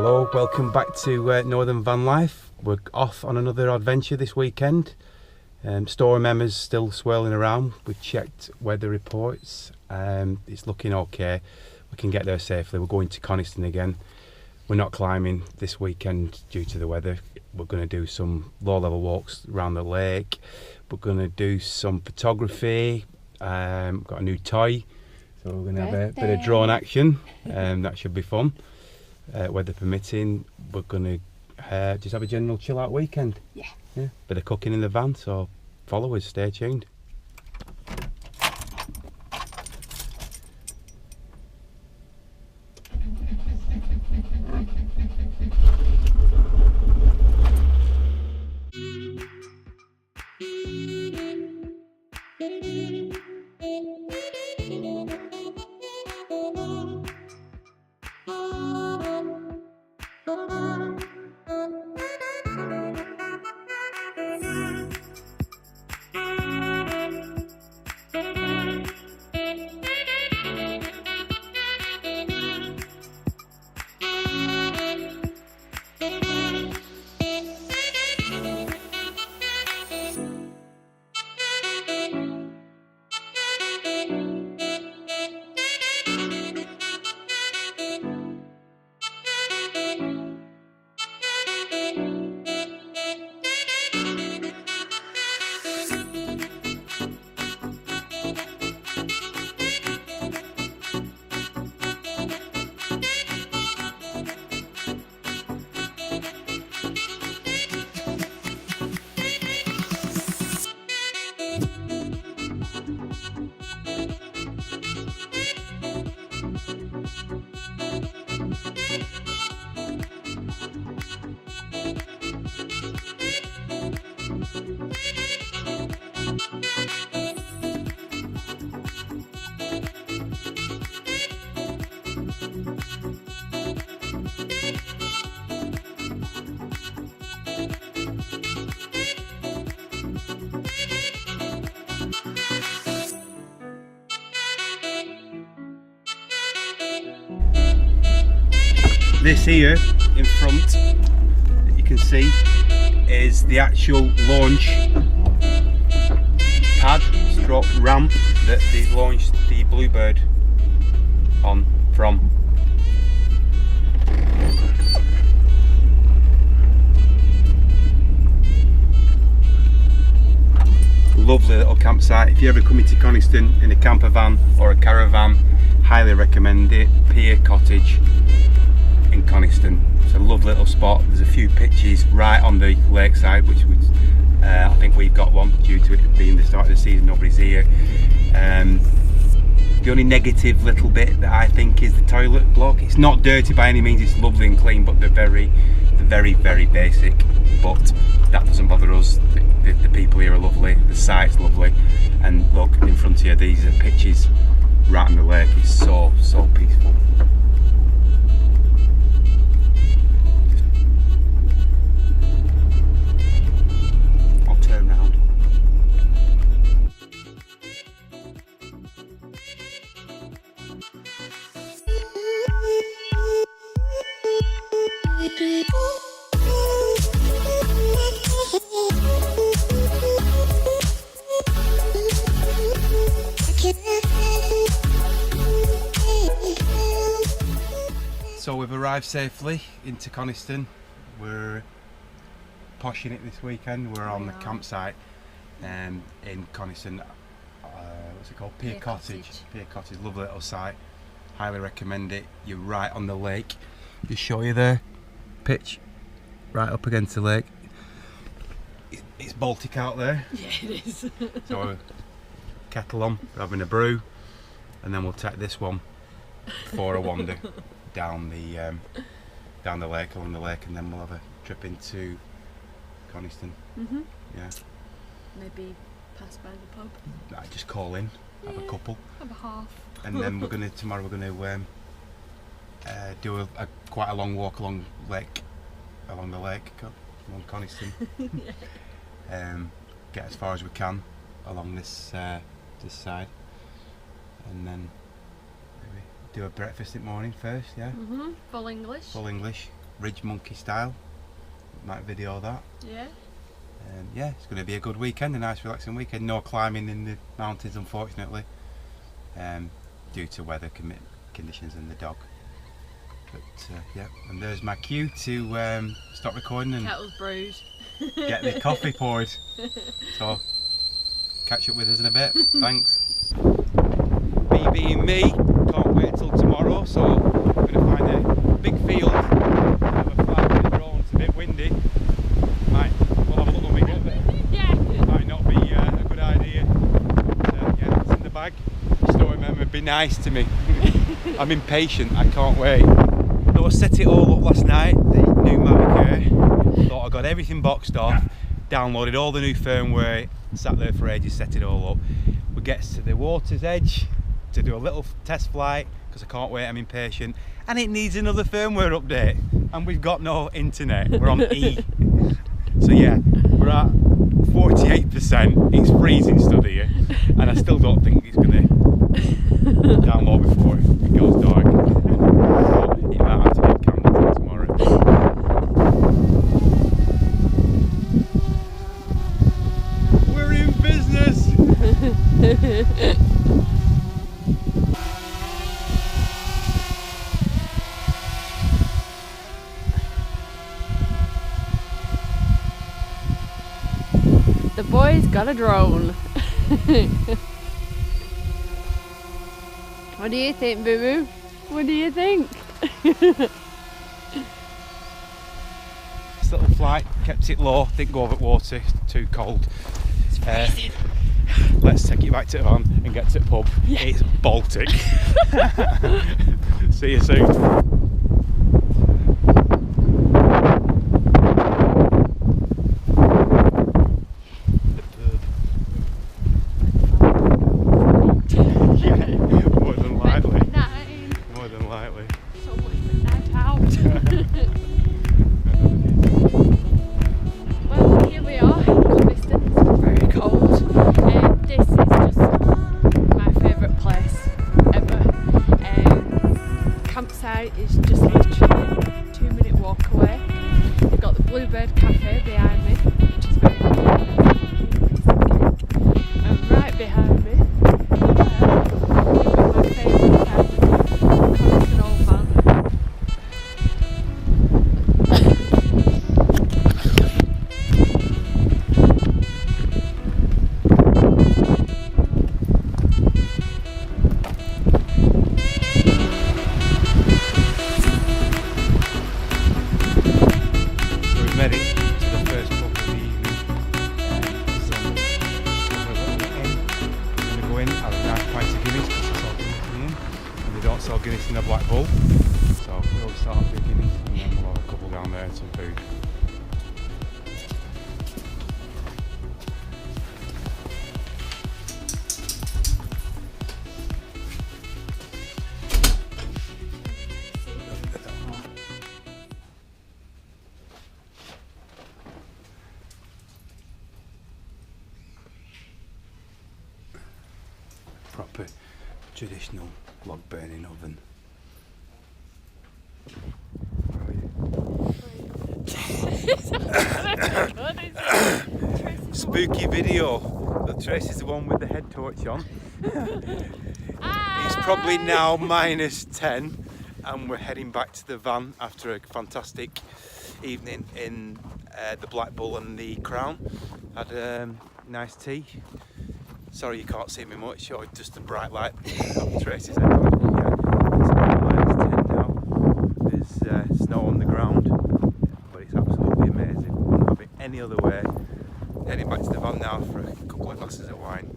Hello, welcome back to Northern Van Life. We're off on another adventure this weekend. Storm Emma's still swirling around. We've checked weather reports. It's looking okay. We can get there safely. We're going to Coniston again. We're not climbing this weekend due to the weather. We're going to do some low-level walks around the lake. We're going to do some photography. Got a new toy, so we're going to have a bit of drone action. That should be fun. Weather permitting, we're going to just have a general chill out weekend. Yeah. Bit of cooking in the van, so follow us, stay tuned. This here in front that you can see is the actual launch pad stroke ramp that they launched the Bluebird on from. Lovely little campsite. If you're ever coming to Coniston in a camper van or a caravan, highly recommend it. Pier, Cottage in Coniston. It's a lovely little spot. There's a few pitches right on the lakeside, which would I think we've got one due to it being the start of the season. Nobody's here. The only negative little bit that I think is the toilet block. It's not dirty by any means. It's lovely and clean, but they're very basic. But that doesn't bother us. The people here are lovely. The site's lovely, and look in front here. These are pitches right on the lake. It's so peaceful. So we've arrived safely into Coniston. We're poshing it this weekend. We're on the campsite in Coniston. What's it called? Pier Cottage. Pier Cottage, lovely little site. Highly recommend it. You're right on the lake. Just show you there. Pitch right up against the lake. It's Baltic out there. Yeah, it is. So kettle on, we're having a brew, and then we'll take this one for a wander down the lake, along the lake, and then we'll have a trip into Coniston. Yeah. Maybe pass by the pub. Just call in, have a couple. Have a half. And then tomorrow we're gonna do quite a long walk along the lake, along Coniston. Get as far as we can along this side, and then maybe do a breakfast in the morning first. Yeah. Full English. Full English. Ridge Monkey style. Might video that. Yeah. Yeah, it's going to be a good weekend, a nice relaxing weekend. No climbing in the mountains, unfortunately, due to weather conditions and the dog. But yeah, and there's my cue to stop recording and Kettle's brewed. get the coffee poured. So catch up with us in a bit. Thanks. Me being me, can't wait till tomorrow. So I'm going to find a big field, have a flag with drones. It's a bit windy. We'll have a little wing up there. Yeah. Might not be a good idea. But, yeah, it's in the bag. Just don't remember, be nice to me. I'm impatient, I can't wait. So I set it all up last night, the new Mavic Air. Thought I got everything boxed off, downloaded all the new firmware, sat there for ages, set it all up. We get to the water's edge to do a little test flight, because I can't wait, I'm impatient. And it needs another firmware update. And we've got no internet, we're on E. So yeah, we're at 48%, it's freezing still here, and I still don't think it's going to download before it goes dark. So it might have to get Campervan tomorrow. We're in business! The boy's got a drone. What do you think, Boo Boo? What do you think? This little flight kept it low, didn't go over water, too cold. It's freezing. Let's take it back to the van and get to the pub. Yeah. It's Baltic. See you soon. Well, here we are, Coniston. It's very cold. This is just my favourite place ever. Campsite is just literally a 2-minute walk away. You've got the Bluebird Cafe behind me, which is very good. And right behind me, my favourite Coniston old van. Made it to the first pub of the evening. We're going to go in, have a nice pint of Guinness because they sell Guinness in, and they don't sell Guinness in the Black Bull. So we'll start with Guinness and then we'll have a couple down there and some food. Proper traditional log burning oven. Spooky video. So Tracy's the one with the head torch on. It's probably now -10 and we're heading back to the van after a fantastic evening in the Black Bull and the Crown. Had a nice tea. Sorry you can't see me much, or just a bright light on Tracy's head. Yeah, it's about -10 now. There's snow on the ground, but it's absolutely amazing. Wouldn't have it any other way. Heading back to the van now for a couple of glasses of wine.